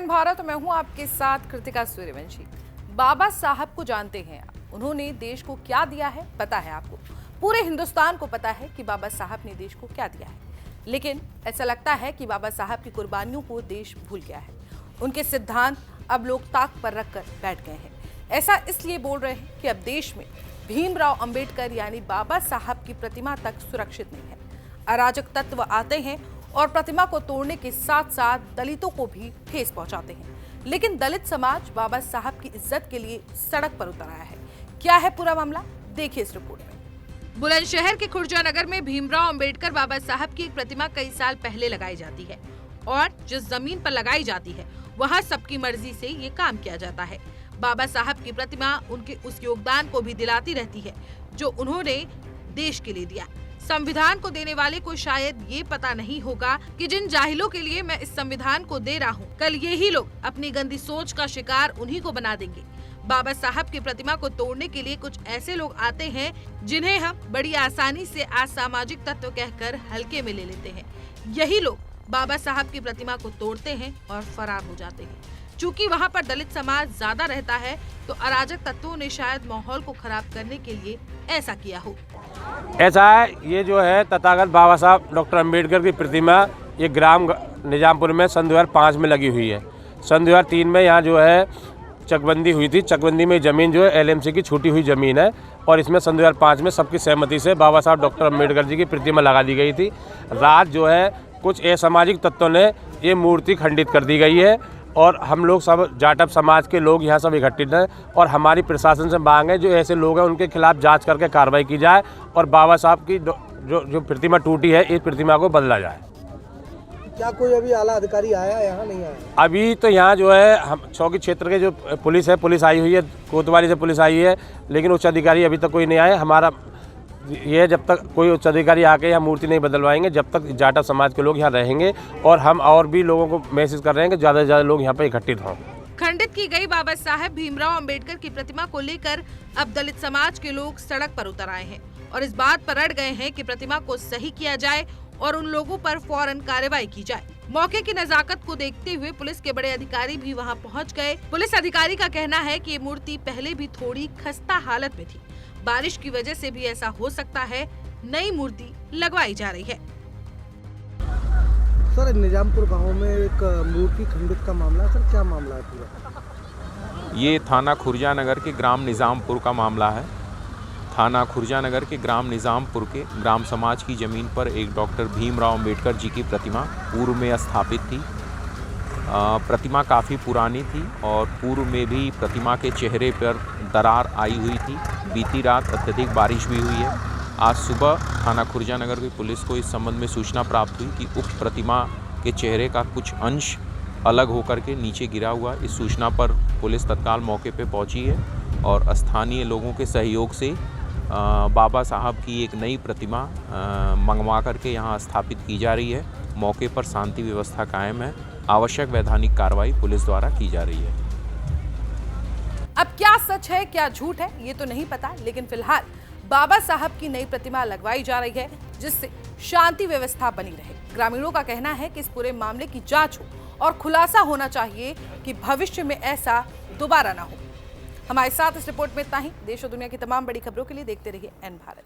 N Bharat, मैं हूं आपके साथ कृतिका सूर्यवंशी। बाबा साहब को जानते हैं आप? उन्होंने देश को क्या दिया है पता है आपको? पूरे हिंदुस्तान को पता है कि बाबा साहब ने देश को क्या दिया है। लेकिन ऐसा लगता है कि बाबा साहब की कुर्बानियों को देश भूल गया है। उनके सिद्धांत अब लोग ताक पर रखकर बैठ गए हैं। ऐसा इसलिए बोल रहे हैं कि अब देश में भीमराव अंबेडकर यानी बाबा साहब की प्रतिमा तक सुरक्षित नहीं है। अराजक तत्व आते हैं और प्रतिमा को तोड़ने के साथ साथ दलितों को भी ठेस पहुंचाते हैं। लेकिन दलित समाज बाबा साहब की इज्जत के लिए सड़क पर उतर आया है। क्या है पूरा मामला, देखिए इस रिपोर्ट में। बुलंदशहर के खुर्जा नगर में भीमराव अंबेडकर बाबा साहब की एक प्रतिमा कई साल पहले लगाई जाती है और जिस जमीन पर लगाई जाती है वहाँ सबकी मर्जी से ये काम किया जाता है। बाबा साहब की प्रतिमा उनके उस योगदान को भी दिलाती रहती है जो उन्होंने देश के लिए दिया। संविधान को देने वाले को शायद ये पता नहीं होगा कि जिन जाहिलों के लिए मैं इस संविधान को दे रहा हूँ, कल यही लोग अपनी गंदी सोच का शिकार उन्हीं को बना देंगे। बाबा साहब की प्रतिमा को तोड़ने के लिए कुछ ऐसे लोग आते हैं जिन्हें हम बड़ी आसानी से असामाजिक तत्व कहकर हल्के में ले लेते हैं। यही लोग बाबा साहब की प्रतिमा को तोड़ते हैं और फरार हो जाते हैं। चूँकि वहाँ पर दलित समाज ज्यादा रहता है तो अराजक तत्वों ने शायद माहौल को खराब करने के लिए ऐसा किया हो। ऐसा है, ये जो है तथागत बाबा साहब डॉक्टर अंबेडकर की प्रतिमा ये ग्राम निजामपुर में सन 2005 में लगी हुई है। सन 2003 में यहाँ जो है चकबंदी हुई थी। चकबंदी में ज़मीन जो है एलएमसी की छूटी हुई ज़मीन है और इसमें सन 2005 में सबकी सहमति से बाबा साहब डॉक्टर अंबेडकर जी की प्रतिमा लगा दी गई थी। रात जो है कुछ असामाजिक तत्वों ने ये मूर्ति खंडित कर दी गई है और हम लोग सब जाटव समाज के लोग यहाँ सब इकट्ठित हैं और हमारी प्रशासन से मांग है जो ऐसे लोग हैं उनके खिलाफ जांच करके कार्रवाई की जाए और बाबा साहब की जो प्रतिमा टूटी है इस प्रतिमा को बदला जाए। क्या कोई अभी आला अधिकारी आया, यहाँ नहीं आया? अभी तो यहाँ जो है हम चौकी क्षेत्र के जो पुलिस है, पुलिस आई हुई है, कोतवाली से पुलिस आई है, लेकिन उच्च अधिकारी अभी तक कोई नहीं आए। हमारा ये जब तक कोई उच्च अधिकारी आके यहाँ मूर्ति नहीं बदलवाएंगे जब तक जाटा समाज के लोग यहाँ रहेंगे और हम और भी लोगों को मैसेज कर रहे हैं कि ज़्यादा से ज़्यादा लोग यहाँ पर इकट्ठित हों। खंडित की गई बाबा साहब भीमराव अंबेडकर की प्रतिमा को लेकर अब दलित समाज के लोग सड़क पर उतर आए हैं और इस बात पर अड़ गए हैं कि प्रतिमा को सही किया जाए और उन लोगों पर फौरन कार्रवाई की जाए। मौके की नजाकत को देखते हुए पुलिस के बड़े अधिकारी भी वहां पहुंच गए। पुलिस अधिकारी का कहना है कि ये मूर्ति पहले भी थोड़ी खस्ता हालत में थी, बारिश की वजह से भी ऐसा हो सकता है, नई मूर्ति लगवाई जा रही है। सर, निजामपुर गांव में एक मूर्ति खंडित का मामला, सर क्या मामला है पूरा? ये थाना खुर्जा नगर के ग्राम निजामपुर का मामला है। थाना खुर्जा नगर के ग्राम निजामपुर के ग्राम समाज की ज़मीन पर एक डॉक्टर भीमराव अंबेडकर जी की प्रतिमा पूर्व में स्थापित थी। प्रतिमा काफ़ी पुरानी थी और पूर्व में भी प्रतिमा के चेहरे पर दरार आई हुई थी। बीती रात अत्यधिक बारिश भी हुई है। आज सुबह थाना खुर्जा नगर की पुलिस को इस संबंध में सूचना प्राप्त हुई कि उक्त प्रतिमा के चेहरे का कुछ अंश अलग होकर के नीचे गिरा हुआ। इस सूचना पर पुलिस तत्काल मौके पर पहुंची है और स्थानीय लोगों के सहयोग से बाबा साहब की एक नई प्रतिमा मंगवा करके यहाँ स्थापित की जा रही है। मौके पर शांति व्यवस्था कायम है। आवश्यक वैधानिक कार्रवाई पुलिस द्वारा की जा रही है। अब क्या सच है क्या झूठ है ये तो नहीं पता, लेकिन फिलहाल बाबा साहब की नई प्रतिमा लगवाई जा रही है जिससे शांति व्यवस्था बनी रहे। ग्रामीणों का कहना है कि इस पूरे मामले की जांच हो और खुलासा होना चाहिए कि भविष्य में ऐसा दोबारा ना हो। हमारे साथ इस रिपोर्ट में इतना ही। देश और दुनिया की तमाम बड़ी खबरों के लिए देखते रहिए एन भारत।